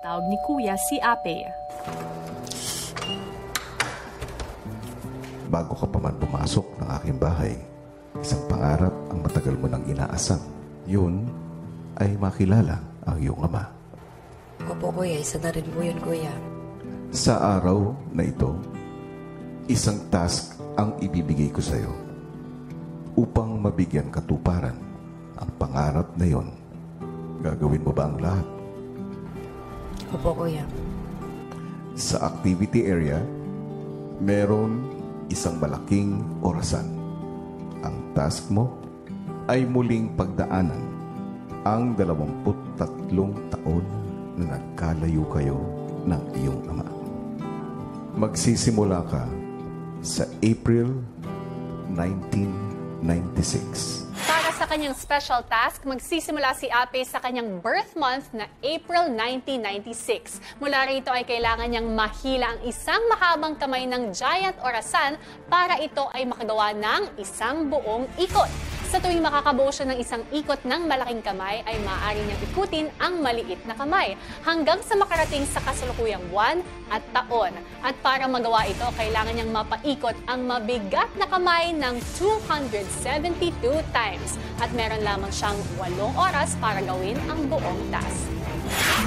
Tinatawag ni Kuya si Ape. Bago ka pa man pumasok ng aking bahay, isang pangarap ang matagal mo nang inaasam. Yun ay makilala ang iyong ama. Opo, Kuya. Isa na rin po yun, Kuya. Sa araw na ito, isang task ang ibibigay ko sa iyo upang mabigyan katuparan ang pangarap na yon. Gagawin mo ba ang lahat? Opo, Kuya. Sa activity area, meron isang malaking orasan. Ang task mo ay muling pagdaanan ang 23 taon na nagkalayo kayo ng iyong ama. Magsisimula ka sa April 1996. Para sa kanyang special task, magsisimula si Ape sa kanyang birth month na April 1996. Mula rito ay kailangan niyang mahila ang isang mahabang kamay ng giant orasan para ito ay makagawa ng isang buong ikot. Sa tuwing makakabuo siya ng isang ikot ng malaking kamay, ay maaari niyang ikutin ang maliit na kamay hanggang sa makarating sa kasalukuyang buwan at taon. At para magawa ito, kailangan niyang mapaikot ang mabigat na kamay ng 272 times. At meron lamang siyang 8 oras para gawin ang buong task.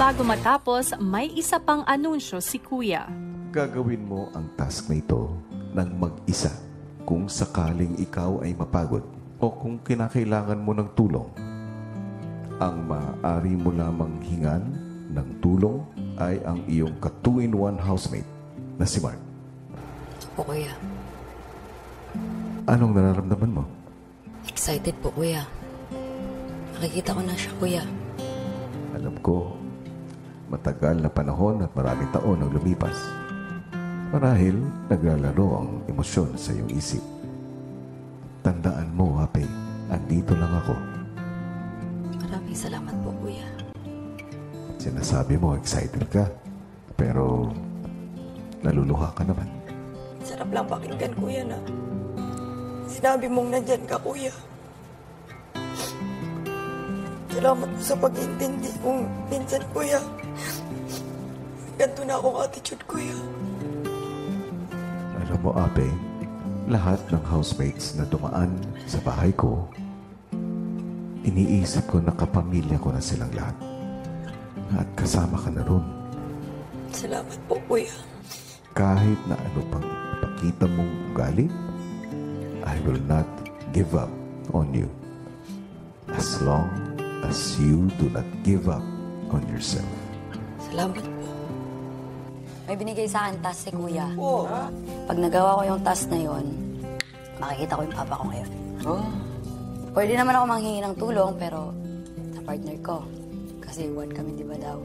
Bago matapos, may isa pang anunsyo si Kuya. Gagawin mo ang task na ito ng mag-isa kung sakaling ikaw ay mapagod o kung kinakailangan mo ng tulong. Ang maaari mo lamang hingan ng tulong ay ang iyong ka-2-in-1 housemate na si Mark. Opo, Kuya. Anong nararamdaman mo? Excited po, Kuya. Nakikita ko na siya, Kuya. Alam ko, matagal na panahon at maraming taon ang lumipas. Marahil naglalaro ang emosyon sa iyong isip. Tandaan mo, Ape, andito lang ako. Maraming salamat po, Kuya. Sinasabi mo, excited ka. Pero, naluluha ka naman. Sarap lang pakinggan, Kuya, na sinabi mong nandyan ka, Kuya. Salamat po sa pag-intindi kung minsan, Kuya. Ganito na akong attitude, Kuya. Alam mo, Ape, lahat ng housemates na dumaan sa bahay ko, iniisip ko na kapamilya ko na silang lahat. At kasama ka na ron. Salamat po, Kuya. Kahit na ano pang ipakita mong ugali, I will not give up on you. As long as you do not give up on yourself. Salamat po. May binigay sa akin task si Kuya. Oo. Pag nagawa ko yung task na yon, makikita ko yung papa ko ngayon. Oh. Pwede naman ako manghingi ng tulong, pero sa partner ko. Kasi one kami, di ba daw?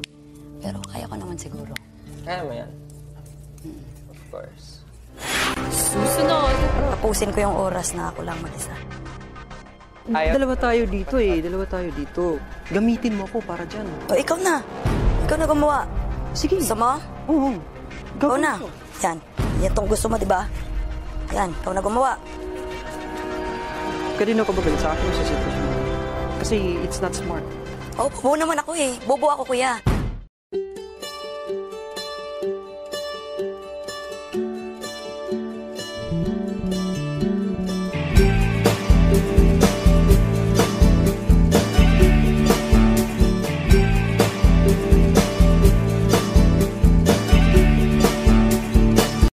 Pero kaya ko naman siguro. Kaya mo yan? Of course. Susunod, Tapusin ko yung oras na ako lang mag-isa. Ayaw. Dalawa tayo dito eh. Dalawa tayo dito. Gamitin mo ako para dyan. O, ikaw na. Ikaw na gumawa. Sige. Gusto mo? Oo. Ikaw na. Yan. Yan tong gusto mo, di ba? Yan. Ikaw na gumawa. Kanino ka ba galit sa akin sa sitwasyon mo? Kasi it's not smart. Oh, bobo naman ako eh. Bobo ako, Kuya.